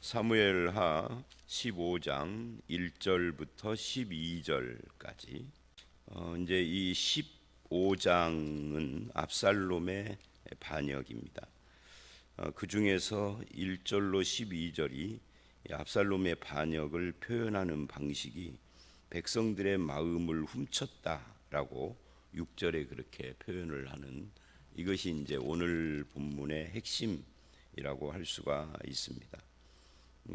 사무엘하 15장 1절부터 12절까지. 이제 이 15장은 압살롬의 반역입니다. 그 중에서 1절로 12절이 압살롬의 반역을 표현하는 방식이 백성들의 마음을 훔쳤다라고 6절에 그렇게 표현을 하는, 이것이 이제 오늘 본문의 핵심이라고 할 수가 있습니다.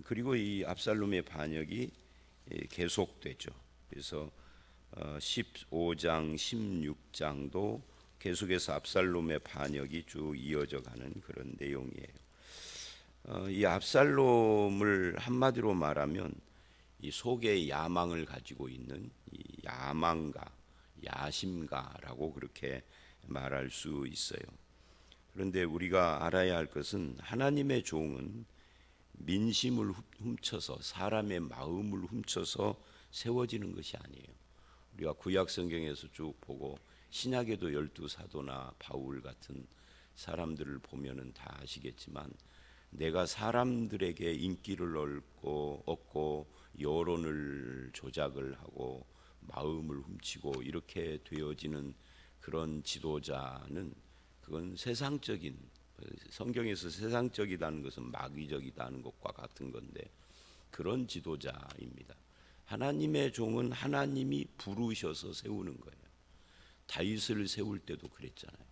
그리고 이 압살롬의 반역이 계속되죠. 그래서 15장, 16장도 계속해서 압살롬의 반역이 쭉 이어져 가는 그런 내용이에요. 이 압살롬을 한마디로 말하면 이 속에 야망을 가지고 있는 이 야망가, 야심가라고 그렇게 말할 수 있어요. 그런데 우리가 알아야 할 것은 하나님의 종은 민심을 훔쳐서, 사람의 마음을 훔쳐서 세워지는 것이 아니에요. 우리가 구약 성경에서 쭉 보고 신약에도 12사도나 바울 같은 사람들을 보면은 다 아시겠지만, 내가 사람들에게 인기를 얻고 여론을 조작을 하고 마음을 훔치고 이렇게 되어지는 그런 지도자는, 그건 세상적인, 성경에서 세상적이다는 것은 마귀적이다는 것과 같은 건데, 그런 지도자입니다. 하나님의 종은 하나님이 부르셔서 세우는 거예요. 다윗을 세울 때도 그랬잖아요.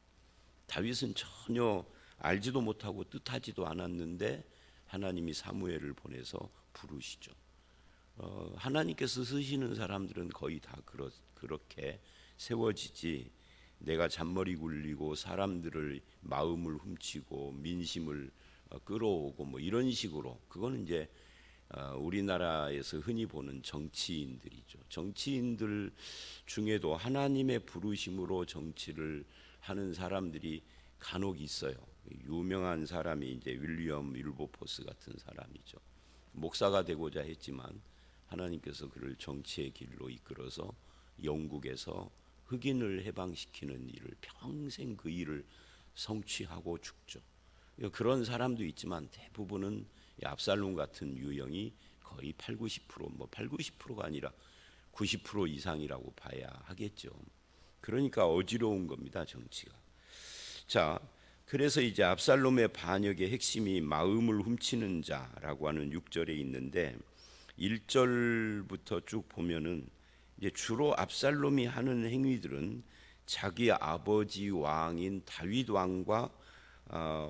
다윗은 전혀 알지도 못하고 뜻하지도 않았는데 하나님이 사무엘을 보내서 부르시죠. 하나님께서 쓰시는 사람들은 거의 다 그렇게 세워지지, 내가 잔머리 굴리고 사람들을 마음을 훔치고 민심을 끌어오고 뭐 이런 식으로, 그거는 이제 우리나라에서 흔히 보는 정치인들이죠. 정치인들 중에도 하나님의 부르심으로 정치를 하는 사람들이 간혹 있어요. 유명한 사람이 이제 윌리엄 윌버포스 같은 사람이죠. 목사가 되고자 했지만 하나님께서 그를 정치의 길로 이끌어서 영국에서 흑인을 해방시키는 일을, 평생 그 일을 성취하고 죽죠. 그런 사람도 있지만 대부분은 압살롬 같은 유형이 거의 8, 90%, 뭐 8, 90%가 아니라 90% 이상이라고 봐야 하겠죠. 그러니까 어지러운 겁니다, 정치가. 자, 그래서 이제 압살롬의 반역의 핵심이 마음을 훔치는 자라고 하는 6절에 있는데, 1절부터 쭉 보면은 이제 주로 압살롬이 하는 행위들은 자기 아버지 왕인 다윗 왕과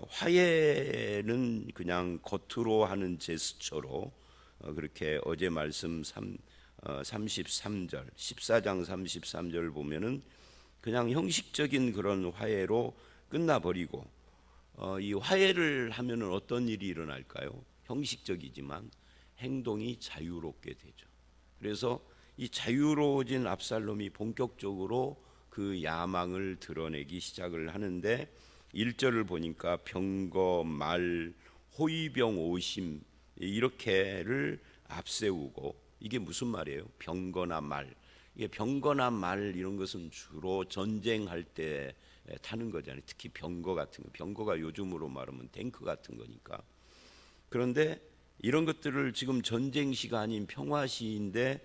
화해는 그냥 겉으로 하는 제스처로, 그렇게 어제 말씀 33절, 14장 33절 보면은 그냥 형식적인 그런 화해로 끝나버리고, 이 화해를 하면은 어떤 일이 일어날까요? 형식적이지만 행동이 자유롭게 되죠. 그래서 이 자유로워진 압살롬이 본격적으로 그 야망을 드러내기 시작을 하는데, 1절을 보니까 병거, 말, 호위병, 오심 이렇게를 앞세우고, 이게 무슨 말이에요? 병거나 말. 이게 병거나 말 이런 것은 주로 전쟁할 때 타는 거잖아요. 특히 병거 같은 거. 병거가 요즘으로 말하면 탱크 같은 거니까. 그런데 이런 것들을 지금 전쟁 시간인 평화 시인데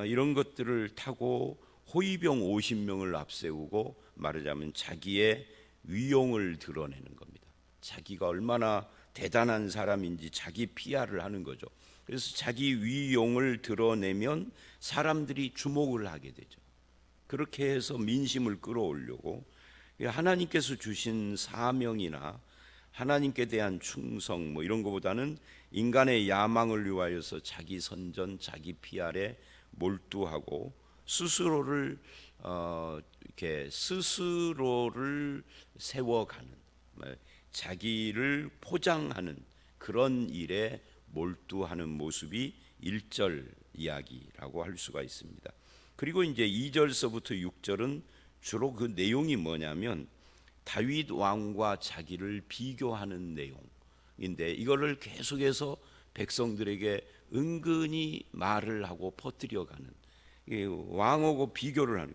이런 것들을 타고 호위병 50명을 앞세우고, 말하자면 자기의 위용을 드러내는 겁니다. 자기가 얼마나 대단한 사람인지 자기 PR을 하는 거죠. 그래서 자기 위용을 드러내면 사람들이 주목을 하게 되죠. 그렇게 해서 민심을 끌어올리고, 하나님께서 주신 사명이나 하나님께 대한 충성 뭐 이런 것보다는 인간의 야망을 위하여서 자기 선전, 자기 PR에 몰두하고 스스로를 이렇게 스스로를 세워가는, 자기를 포장하는 그런 일에 몰두하는 모습이 1절 이야기라고 할 수가 있습니다. 그리고 이제 2절서부터 6절은 주로 그 내용이 뭐냐면 다윗 왕과 자기를 비교하는 내용인데, 이거를 계속해서 백성들에게 은근히 말을 하고 퍼뜨려가는, 왕하고 비교를 하는.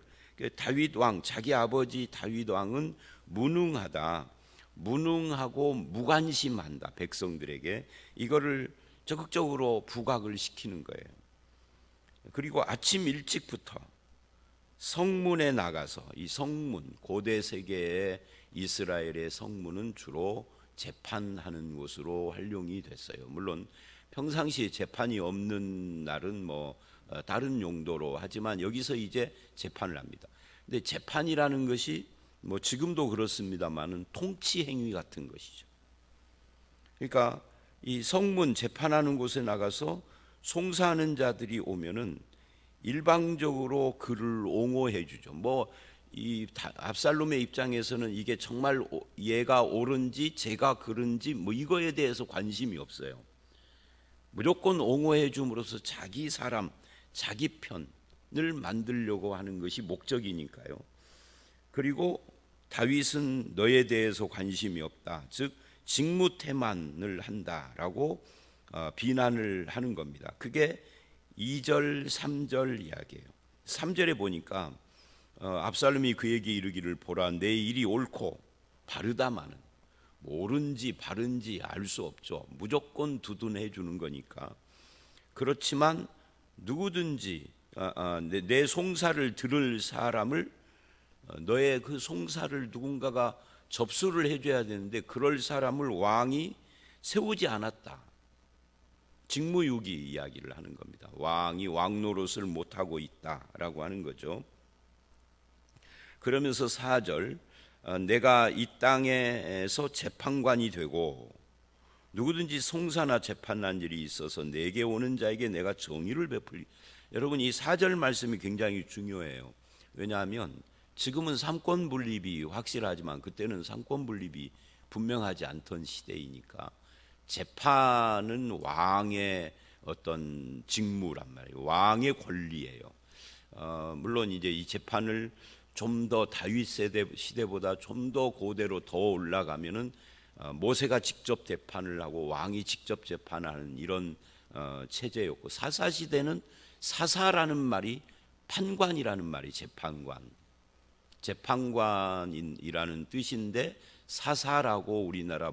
다윗 왕, 자기 아버지 다윗 왕은 무능하다, 무능하고 무관심한다. 백성들에게 이거를 적극적으로 부각을 시키는 거예요. 그리고 아침 일찍부터 성문에 나가서, 이 성문, 고대 세계의 이스라엘의 성문은 주로 재판하는 곳으로 활용이 됐어요. 물론 평상시에 재판이 없는 날은 다른 용도로 하지만 여기서 이제 재판을 합니다. 근데 재판이라는 것이 지금도 그렇습니다만은 통치 행위 같은 것이죠. 그러니까 이 성문 재판하는 곳에 나가서 송사하는 자들이 오면은 일방적으로 그를 옹호해 주죠. 이 압살롬의 입장에서는 이게 정말 얘가 옳은지 제가 그른지 이거에 대해서 관심이 없어요. 무조건 옹호해 줌으로써 자기 사람, 자기 편을 만들려고 하는 것이 목적이니까요. 그리고 다윗은 너에 대해서 관심이 없다, 즉 직무태만을 한다라고 비난을 하는 겁니다. 그게 2절, 3절 이야기예요. 3절에 보니까 압살롬이 그에게 이르기를 보라, 내 일이 옳고 바르다마는 옳은지 바른지 알 수 없죠. 무조건 두둔해 주는 거니까. 그렇지만 누구든지 내 송사를 들을 사람을, 너의 그 송사를 누군가가 접수를 해줘야 되는데 그럴 사람을 왕이 세우지 않았다. 직무유기 이야기를 하는 겁니다. 왕이 왕 노릇을 못하고 있다라고 하는 거죠. 그러면서 4절, 내가 이 땅에서 재판관이 되고 누구든지 송사나 재판난 일이 있어서 내게 오는 자에게 내가 정의를 베풀리. 여러분, 이 4절 말씀이 굉장히 중요해요. 왜냐하면 지금은 삼권 분립이 확실하지만 그때는 삼권 분립이 분명하지 않던 시대이니까 재판은 왕의 어떤 직무란 말이에요. 왕의 권리예요. 물론 이제 이 재판을 좀 더 다윗 시대보다 좀 더 고대로 더 올라가면은 모세가 직접 재판을 하고 왕이 직접 재판하는 이런 체제였고, 사사 시대는 사사라는 말이 판관이라는 말이 재판관이라는 뜻인데 사사라고 우리나라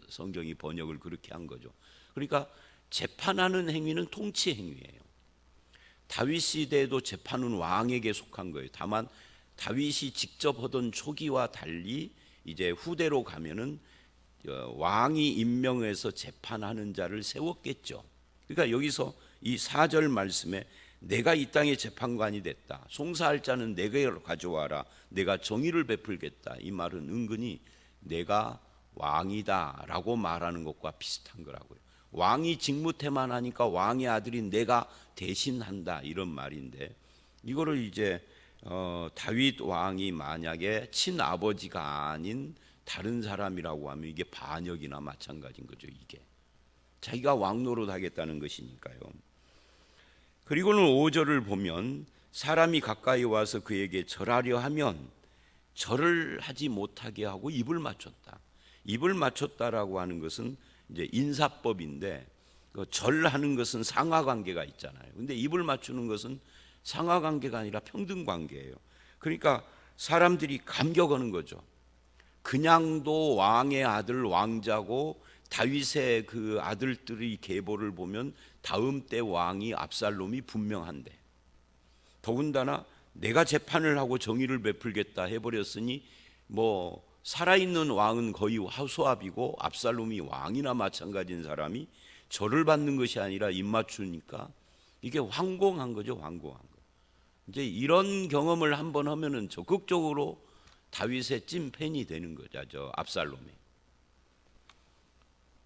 성경이 번역을 그렇게 한 거죠. 그러니까 재판하는 행위는 통치 행위예요. 다윗 시대에도 재판은 왕에게 속한 거예요. 다만 다윗이 직접 하던 초기와 달리 이제 후대로 가면은 왕이 임명해서 재판하는 자를 세웠겠죠. 그러니까 여기서 이 4절 말씀에 내가 이 땅의 재판관이 됐다, 송사할 자는 내게 가져와라, 내가 정의를 베풀겠다, 이 말은 은근히 내가 왕이다 라고 말하는 것과 비슷한 거라고요. 왕이 직무태만하니까 왕의 아들인 내가 대신한다, 이런 말인데, 이거를 이제 다윗 왕이 만약에 친아버지가 아닌 다른 사람이라고 하면 이게 반역이나 마찬가지인 거죠. 이게 자기가 왕 노릇 하겠다는 것이니까요. 그리고는 5절을 보면 사람이 가까이 와서 그에게 절하려 하면 절을 하지 못하게 하고 입을 맞췄다. 입을 맞췄다라고 하는 것은 이제 인사법인데, 절하는 것은 상하관계가 있잖아요. 근데 입을 맞추는 것은 상하관계가 아니라 평등관계예요. 그러니까 사람들이 감격하는 거죠. 그냥도 왕의 아들 왕자고 다윗의 그 아들들의 계보를 보면 다음 때 왕이 압살롬이 분명한데, 더군다나 내가 재판을 하고 정의를 베풀겠다 해버렸으니 살아있는 왕은 거의 하수압이고 압살롬이 왕이나 마찬가지인 사람이 절을 받는 것이 아니라 입 맞추니까 이게 황공한 거죠. 황공한 거. 이제 이런 경험을 한번 하면은 적극적으로 다윗의 찐팬이 되는 거죠. 압살롬이.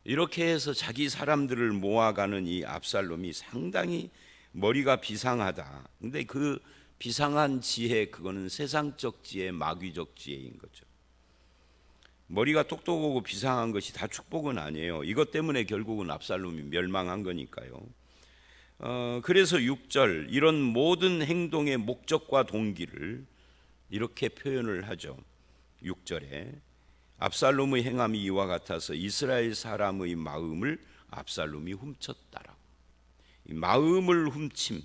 이렇게 해서 자기 사람들을 모아가는 이 압살롬이 상당히 머리가 비상하다. 근데 그 비상한 지혜, 그거는 세상적 지혜, 마귀적 지혜인 거죠. 머리가 똑똑하고 비상한 것이 다 축복은 아니에요. 이것 때문에 결국은 압살롬이 멸망한 거니까요. 그래서 6절, 이런 모든 행동의 목적과 동기를 이렇게 표현을 하죠. 6절에 압살롬의 행함이 이와 같아서 이스라엘 사람의 마음을 압살롬이 훔쳤다라고. 이 마음을 훔침,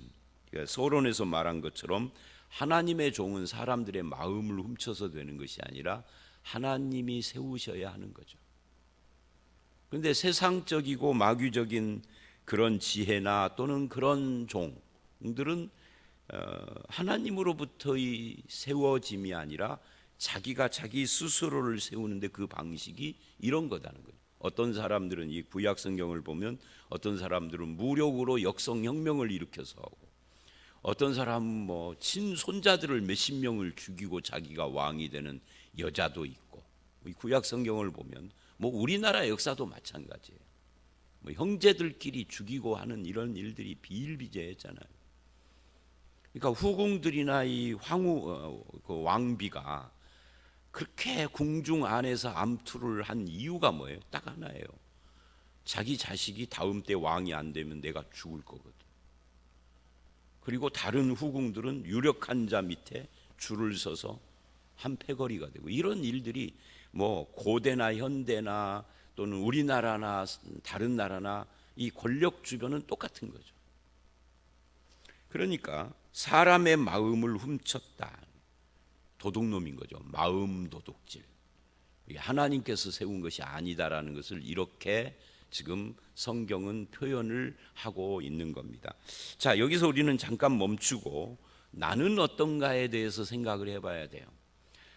그러니까 서론에서 말한 것처럼 하나님의 종은 사람들의 마음을 훔쳐서 되는 것이 아니라 하나님이 세우셔야 하는 거죠. 그런데 세상적이고 마귀적인 그런 지혜나 또는 그런 종들은 하나님으로부터의 세워짐이 아니라 자기가 자기 스스로를 세우는데 그 방식이 이런 거다는 거예요. 어떤 사람들은 이 구약 성경을 보면 어떤 사람들은 무력으로 역성혁명을 일으켜서 하고, 어떤 사람은 뭐 친손자들을 몇십 명을 죽이고 자기가 왕이 되는 여자도 있고, 이 구약 성경을 보면 뭐 우리나라 역사도 마찬가지예요. 뭐 형제들끼리 죽이고 하는 이런 일들이 비일비재했잖아요. 그러니까 후궁들이나 이 그 왕비가 그렇게 궁중 안에서 암투를 한 이유가 뭐예요? 딱 하나예요. 자기 자식이 다음 때 왕이 안 되면 내가 죽을 거거든. 그리고 다른 후궁들은 유력한 자 밑에 줄을 서서 한 패거리가 되고, 이런 일들이 뭐 고대나 현대나 또는 우리나라나 다른 나라나 이 권력 주변은 똑같은 거죠. 그러니까 사람의 마음을 훔쳤다. 도둑놈인 거죠. 마음 도둑질. 하나님께서 세운 것이 아니다라는 것을 이렇게 지금 성경은 표현을 하고 있는 겁니다. 자, 여기서 우리는 잠깐 멈추고 나는 어떤가에 대해서 생각을 해봐야 돼요.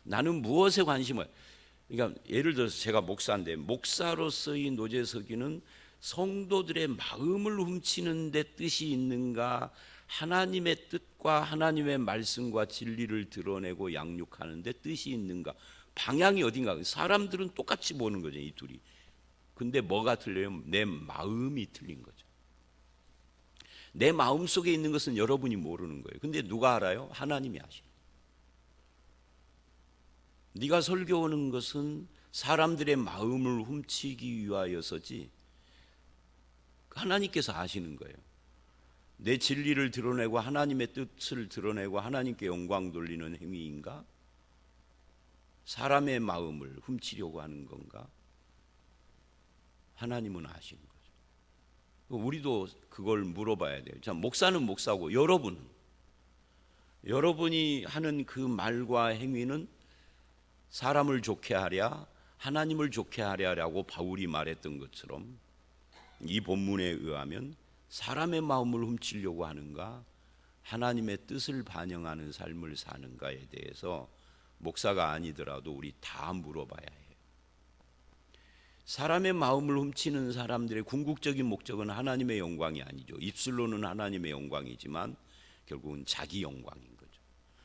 나는 무엇에 관심을, 그러니까 예를 들어서 제가 목사인데 목사로서의 노재석이는 성도들의 마음을 훔치는 데 뜻이 있는가, 하나님의 뜻과 하나님의 말씀과 진리를 드러내고 양육하는 데 뜻이 있는가, 방향이 어딘가. 사람들은 똑같이 보는 거죠, 이 둘이. 근데 뭐가 틀려요? 내 마음이 틀린 거죠. 내 마음 속에 있는 것은 여러분이 모르는 거예요. 근데 누가 알아요? 하나님이 아시는 거예요. 네가 설교하는 것은 사람들의 마음을 훔치기 위하여서지 하나님께서 아시는 거예요. 내 진리를 드러내고 하나님의 뜻을 드러내고 하나님께 영광 돌리는 행위인가? 사람의 마음을 훔치려고 하는 건가? 하나님은 아시는 거죠. 우리도 그걸 물어봐야 돼요. 자, 목사는 목사고 여러분이 하는 그 말과 행위는 사람을 좋게 하랴 하나님을 좋게 하랴라고 바울이 말했던 것처럼 이 본문에 의하면 사람의 마음을 훔치려고 하는가, 하나님의 뜻을 반영하는 삶을 사는가에 대해서 목사가 아니더라도 우리 다 물어봐야 해요. 사람의 마음을 훔치는 사람들의 궁극적인 목적은 하나님의 영광이 아니죠. 입술로는 하나님의 영광이지만 결국은 자기 영광인 거죠.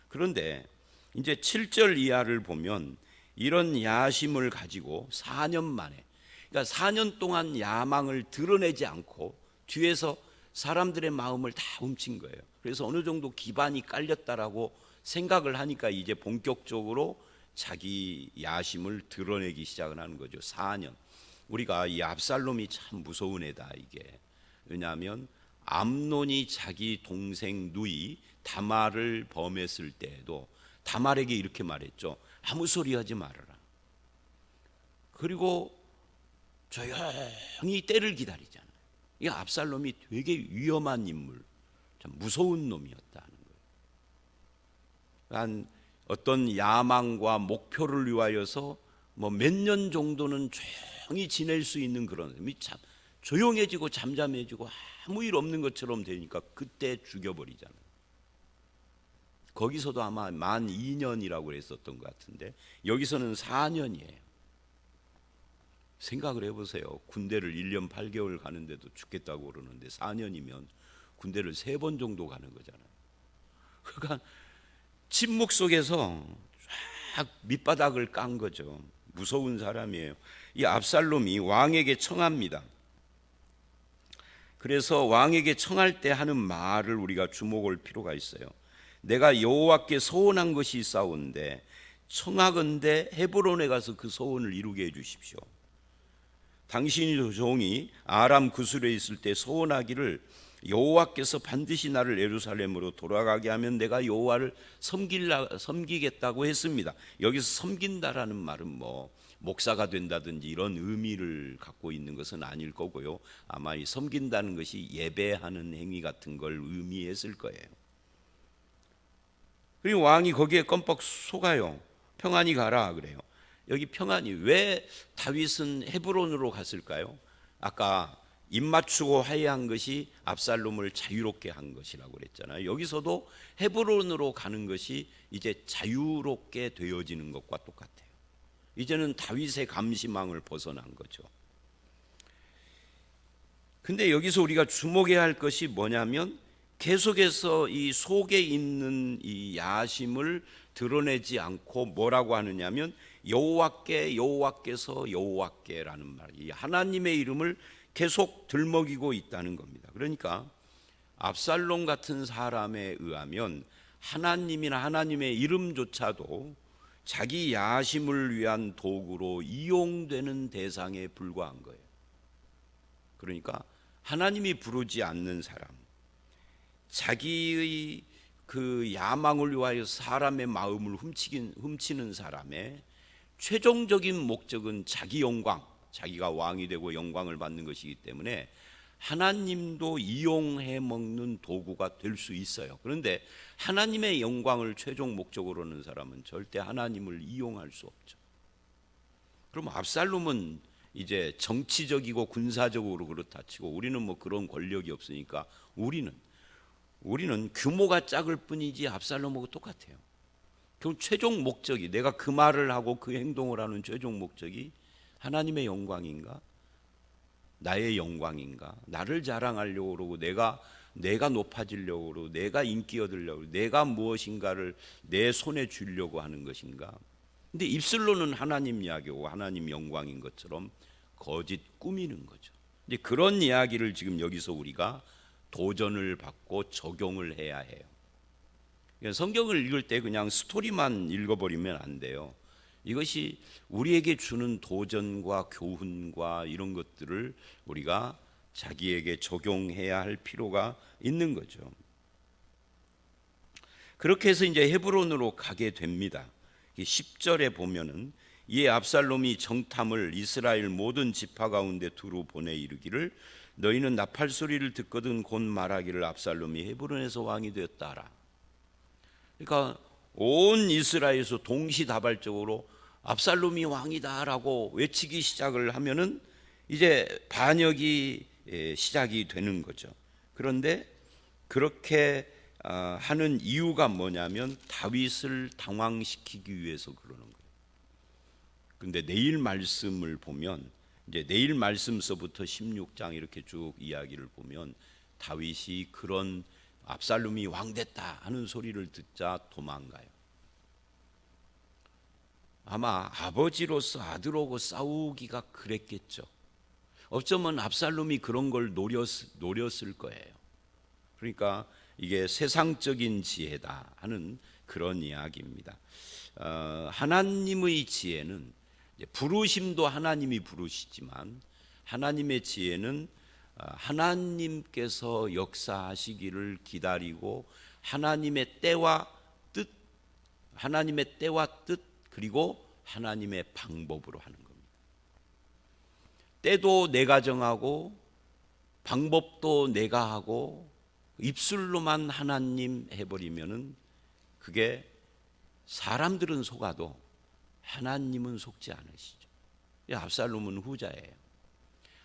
그런데 이제 7절 이하를 보면 이런 야심을 가지고 4년 만에, 그러니까 4년 동안 야망을 드러내지 않고 뒤에서 사람들의 마음을 다 훔친 거예요. 그래서 어느 정도 기반이 깔렸다라고 생각을 하니까 이제 본격적으로 자기 야심을 드러내기 시작을 하는 거죠. 4년. 우리가 이 압살롬이 참 무서운 애다, 이게. 왜냐하면 암논이 자기 동생 누이 다말을 범했을 때에도 다말에게 이렇게 말했죠. 아무 소리 하지 말아라. 그리고 조용히 때를 기다리잖아요. 이 압살롬이 되게 위험한 인물, 참 무서운 놈이었다는 거예요. 어떤 야망과 목표를 위하여서 뭐 몇 년 정도는 조용히 지낼 수 있는 그런, 참 조용해지고 잠잠해지고 아무 일 없는 것처럼 되니까 그때 죽여버리잖아요. 거기서도 아마 만 2년이라고 했었던 것 같은데 여기서는 4년이에요. 생각을 해보세요. 군대를 1년 8개월 가는데도 죽겠다고 그러는데 4년이면 군대를 3번 정도 가는 거잖아요. 그러니까 침묵 속에서 쫙 밑바닥을 깐 거죠. 무서운 사람이에요. 이 압살롬이 왕에게 청합니다. 그래서 왕에게 청할 때 하는 말을 우리가 주목할 필요가 있어요. 내가 여호와께 소원한 것이 있사온데 청하건대 헤브론에 가서 그 소원을 이루게 해 주십시오. 당신의 종이 아람 구술에 있을 때 소원하기를 여호와께서 반드시 나를 예루살렘으로 돌아가게 하면 내가 여호와를 섬기겠다고 했습니다. 여기서 섬긴다라는 말은 뭐 목사가 된다든지 이런 의미를 갖고 있는 것은 아닐 거고요. 아마 이 섬긴다는 것이 예배하는 행위 같은 걸 의미했을 거예요. 그리고 왕이 거기에 껌뻑 속아요. 평안히 가라 그래요. 여기 평안이 왜 다윗은 헤브론으로 갔을까요? 아까 입 맞추고 화해한 것이 압살롬을 자유롭게 한 것이라고 그랬잖아요. 여기서도 헤브론으로 가는 것이 이제 자유롭게 되어지는 것과 똑같아요. 이제는 다윗의 감시망을 벗어난 거죠. 근데 여기서 우리가 주목해야 할 것이 뭐냐면 계속해서 이 속에 있는 이 야심을 드러내지 않고 뭐라고 하느냐면 여호와께, 여호와께서, 여호와께라는 말, 이 하나님의 이름을 계속 들먹이고 있다는 겁니다. 그러니까 압살롬 같은 사람에 의하면 하나님이나 하나님의 이름조차도 자기 야심을 위한 도구로 이용되는 대상에 불과한 거예요. 그러니까 하나님이 부르지 않는 사람, 자기의 그 야망을 위하여 사람의 마음을 훔치는 사람의 최종적인 목적은 자기 영광, 자기가 왕이 되고 영광을 받는 것이기 때문에 하나님도 이용해 먹는 도구가 될 수 있어요. 그런데 하나님의 영광을 최종 목적으로 하는 사람은 절대 하나님을 이용할 수 없죠. 그럼 압살롬은 이제 정치적이고 군사적으로 그렇다 치고 우리는 뭐 그런 권력이 없으니까 우리는 규모가 작을 뿐이지 압살롬하고 똑같아요. 그럼 최종 목적이, 내가 그 말을 하고 그 행동을 하는 최종 목적이 하나님의 영광인가? 나의 영광인가? 나를 자랑하려고 그러고 내가 높아지려고 그러고 내가 인기 얻으려고 그러고 내가 무엇인가를 내 손에 쥐려고 하는 것인가? 근데 입술로는 하나님 이야기고 하나님 영광인 것처럼 거짓 꾸미는 거죠. 이제 그런 이야기를 지금 여기서 우리가 도전을 받고 적용을 해야 해요. 성경을 읽을 때 그냥 스토리만 읽어버리면 안 돼요. 이것이 우리에게 주는 도전과 교훈과 이런 것들을 우리가 자기에게 적용해야 할 필요가 있는 거죠. 그렇게 해서 이제 헤브론으로 가게 됩니다. 10절에 보면은 이에 압살롬이 정탐을 이스라엘 모든 지파 가운데 두루 보내 이르기를 너희는 나팔 소리를 듣거든 곧 말하기를 압살롬이 헤브론에서 왕이 되었다 하라. 그러니까 온 이스라엘에서 동시다발적으로 압살롬이 왕이다라고 외치기 시작을 하면은 이제 반역이 시작이 되는 거죠. 그런데 그렇게 하는 이유가 뭐냐면 다윗을 당황시키기 위해서 그러는 거예요. 그런데 내일 말씀을 보면 이제 내일 말씀서부터 16장 이렇게 쭉 이야기를 보면 다윗이 그런 압살롬이 왕됐다 하는 소리를 듣자 도망가요. 아마 아버지로서 아들하고 싸우기가 그랬겠죠. 어쩌면 압살롬이 그런 걸 노렸을 거예요. 그러니까 이게 세상적인 지혜다 하는 그런 이야기입니다. 하나님의 지혜는 부르심도 하나님이 부르시지만 하나님의 지혜는 하나님께서 역사하시기를 기다리고 하나님의 때와 뜻 그리고 하나님의 방법으로 하는 겁니다. 때도 내가 정하고 방법도 내가 하고 입술로만 하나님 해버리면은 그게 사람들은 속아도 하나님은 속지 않으시죠. 압살롬은 후자예요.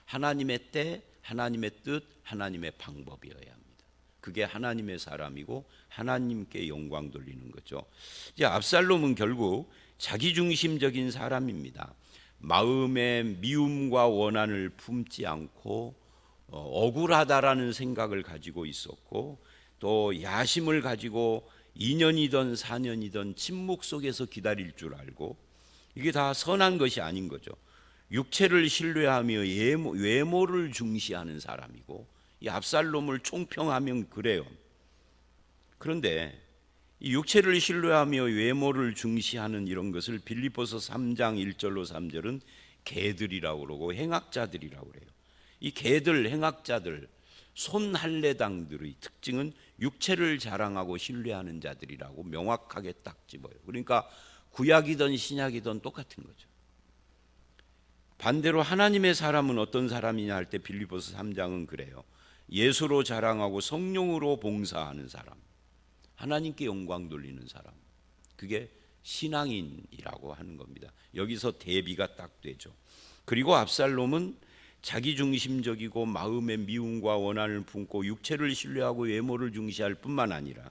하나님의 때, 하나님의 뜻, 하나님의 방법이어야 합니다. 그게 하나님의 사람이고 하나님께 영광 돌리는 거죠. 이제 압살롬은 결국 자기중심적인 사람입니다. 마음에 미움과 원한을 품지 않고 억울하다라는 생각을 가지고 있었고 또 야심을 가지고 2년이든 4년이든 침묵 속에서 기다릴 줄 알고 이게 다 선한 것이 아닌 거죠. 육체를 신뢰하며 외모를 중시하는 사람이고 이 압살롬을 총평하면 그래요. 그런데 이 육체를 신뢰하며 외모를 중시하는 이런 것을 빌립보서 3장 1절로 3절은 개들이라고 그러고 행악자들이라고 그래요. 이 개들, 행악자들, 손할례당들의 특징은 육체를 자랑하고 신뢰하는 자들이라고 명확하게 딱 집어요. 그러니까 구약이든 신약이든 똑같은 거죠. 반대로 하나님의 사람은 어떤 사람이냐 할 때 빌립보서 3장은 그래요. 예수로 자랑하고 성령으로 봉사하는 사람, 하나님께 영광 돌리는 사람, 그게 신앙인이라고 하는 겁니다. 여기서 대비가 딱 되죠. 그리고 압살롬은 자기중심적이고 마음의 미움과 원한을 품고 육체를 신뢰하고 외모를 중시할 뿐만 아니라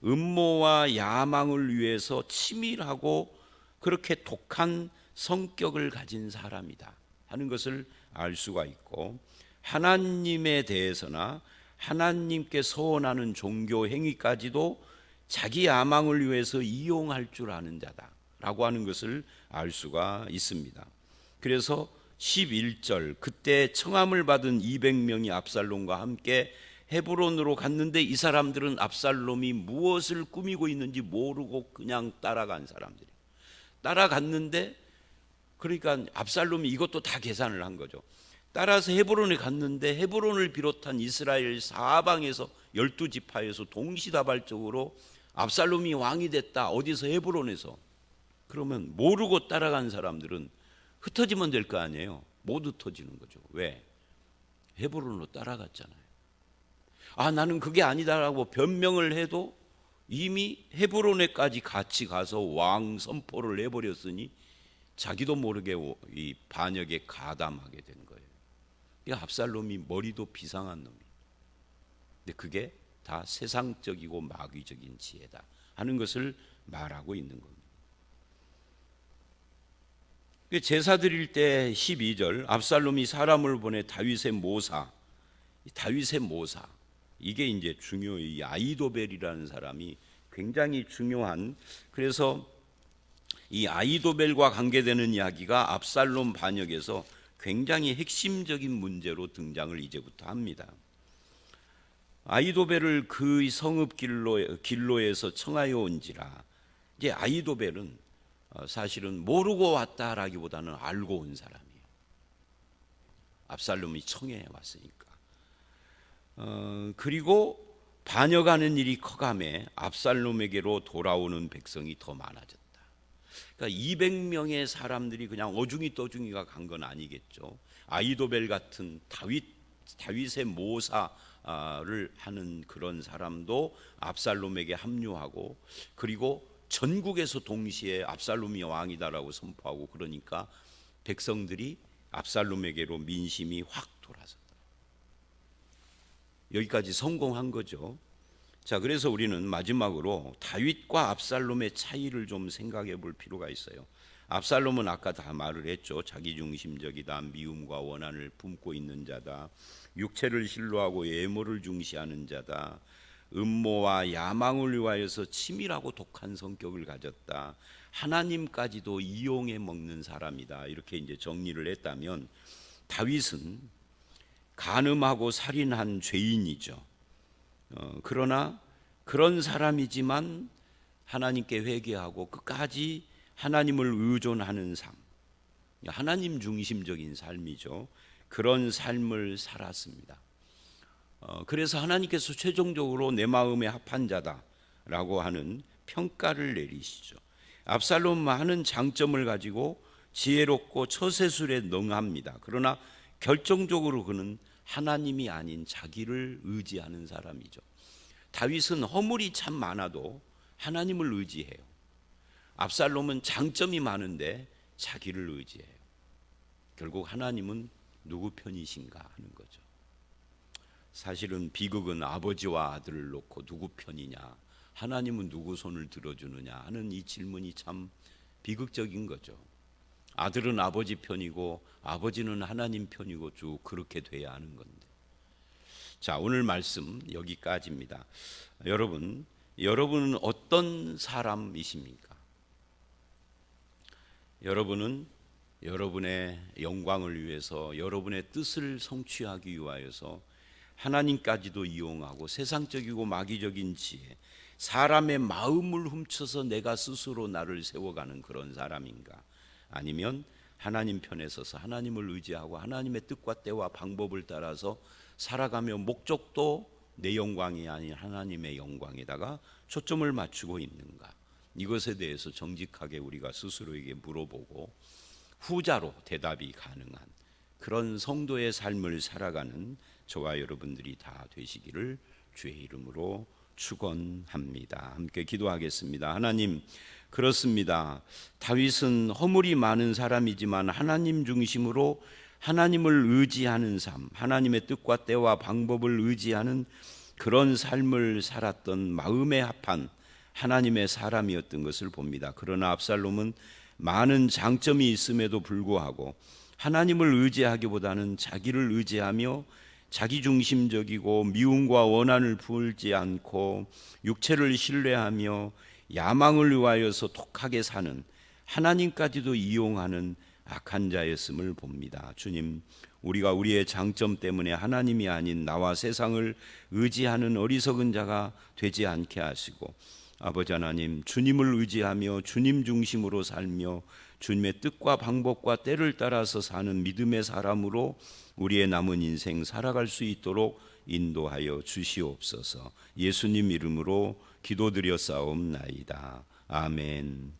음모와 야망을 위해서 치밀하고 그렇게 독한 성격을 가진 사람이다 하는 것을 알 수가 있고, 하나님에 대해서나 하나님께 서원하는 종교 행위까지도 자기 야망을 위해서 이용할 줄 아는 자다라고 하는 것을 알 수가 있습니다. 그래서 11절, 그때 청함을 받은 200명이 압살롬과 함께 헤브론으로 갔는데 이 사람들은 압살롬이 무엇을 꾸미고 있는지 모르고 그냥 따라간 사람들이에요. 따라갔는데, 그러니까 압살롬이 이것도 다 계산을 한 거죠. 따라서 헤브론에 갔는데 헤브론을 비롯한 이스라엘 사방에서 12지파에서 동시다발적으로 압살롬이 왕이 됐다. 어디서? 헤브론에서. 그러면 모르고 따라간 사람들은 흩어지면 될 거 아니에요. 못 흩어지는 거죠. 왜? 헤브론으로 따라갔잖아요. 나는 그게 아니다라고 변명을 해도 이미 헤브론에까지 같이 가서 왕 선포를 해버렸으니 자기도 모르게 이 반역에 가담하게 된 거예요. 이 압살롬이 머리도 비상한 놈이에요. 근데 그게 다 세상적이고 마귀적인 지혜다 하는 것을 말하고 있는 겁니다. 제사 드릴 때 12절, 압살롬이 사람을 보내 다윗의 모사, 이게 이제 중요해요. 이 아히도벨이라는 사람이 굉장히 중요한, 그래서 이 아히도벨과 관계되는 이야기가 압살롬 반역에서 굉장히 핵심적인 문제로 등장을 이제부터 합니다. 아히도벨을 그 성읍 길로에서 청하여 온지라, 이제 아히도벨은 사실은 모르고 왔다라기보다는 알고 온 사람이에요. 압살롬이 청해 왔으니까. 그리고 반역하는 일이 커가며 압살롬에게로 돌아오는 백성이 더 많아졌다. 그러니까 200명의 사람들이 그냥 어중이 떠중이가 간 건 아니겠죠. 아히도벨 같은 다윗의 모사를 하는 그런 사람도 압살롬에게 합류하고, 그리고 전국에서 동시에 압살롬이 왕이다라고 선포하고, 그러니까 백성들이 압살롬에게로 민심이 확 돌아섰다. 여기까지 성공한 거죠. 자, 그래서 우리는 마지막으로 다윗과 압살롬의 차이를 좀 생각해 볼 필요가 있어요. 압살롬은 아까 다 말을 했죠. 자기중심적이다, 미움과 원한을 품고 있는 자다, 육체를 신뢰하고 외모를 중시하는 자다, 음모와 야망을 위하여서 치밀하고 독한 성격을 가졌다, 하나님까지도 이용해 먹는 사람이다, 이렇게 이제 정리를 했다면, 다윗은 간음하고 살인한 죄인이죠. 그러나 그런 사람이지만 하나님께 회개하고 끝까지 하나님을 의존하는 삶, 하나님 중심적인 삶이죠. 그런 삶을 살았습니다. 그래서 하나님께서 최종적으로 내 마음에 합한 자다라고 하는 평가를 내리시죠. 압살롬 많은 장점을 가지고 지혜롭고 처세술에 능합니다. 그러나 결정적으로 그는 하나님이 아닌 자기를 의지하는 사람이죠. 다윗은 허물이 참 많아도 하나님을 의지해요. 압살롬은 장점이 많은데 자기를 의지해요. 결국 하나님은 누구 편이신가 하는 거죠. 사실은 비극은 아버지와 아들을 놓고 누구 편이냐, 하나님은 누구 손을 들어주느냐 하는 이 질문이 참 비극적인 거죠. 아들은 아버지 편이고 아버지는 하나님 편이고 쭉 그렇게 돼야 하는 건데. 자, 오늘 말씀 여기까지입니다. 여러분은 어떤 사람이십니까? 여러분은 여러분의 영광을 위해서, 여러분의 뜻을 성취하기 위하여서 하나님까지도 이용하고 세상적이고 마귀적인 지혜, 사람의 마음을 훔쳐서 내가 스스로 나를 세워가는 그런 사람인가? 아니면 하나님 편에 서서 하나님을 의지하고 하나님의 뜻과 때와 방법을 따라서 살아가며 목적도 내 영광이 아닌 하나님의 영광에다가 초점을 맞추고 있는가? 이것에 대해서 정직하게 우리가 스스로에게 물어보고 후자로 대답이 가능한 그런 성도의 삶을 살아가는 저와 여러분들이 다 되시기를 주의 이름으로 축원합니다. 함께 기도하겠습니다. 하나님, 그렇습니다. 다윗은 허물이 많은 사람이지만 하나님 중심으로 하나님을 의지하는 삶, 하나님의 뜻과 때와 방법을 의지하는 그런 삶을 살았던 마음에 합한 하나님의 사람이었던 것을 봅니다. 그러나 압살롬은 많은 장점이 있음에도 불구하고 하나님을 의지하기보다는 자기를 의지하며 자기중심적이고 미움과 원한을 품지 않고 육체를 신뢰하며 야망을 위하여서 독하게 사는, 하나님까지도 이용하는 악한 자였음을 봅니다. 주님, 우리가 우리의 장점 때문에 하나님이 아닌 나와 세상을 의지하는 어리석은 자가 되지 않게 하시고, 아버지 하나님, 주님을 의지하며 주님 중심으로 살며 주님의 뜻과 방법과 때를 따라서 사는 믿음의 사람으로 우리의 남은 인생 살아갈 수 있도록 인도하여 주시옵소서. 예수님 이름으로 기도드렸사옵나이다. 아멘.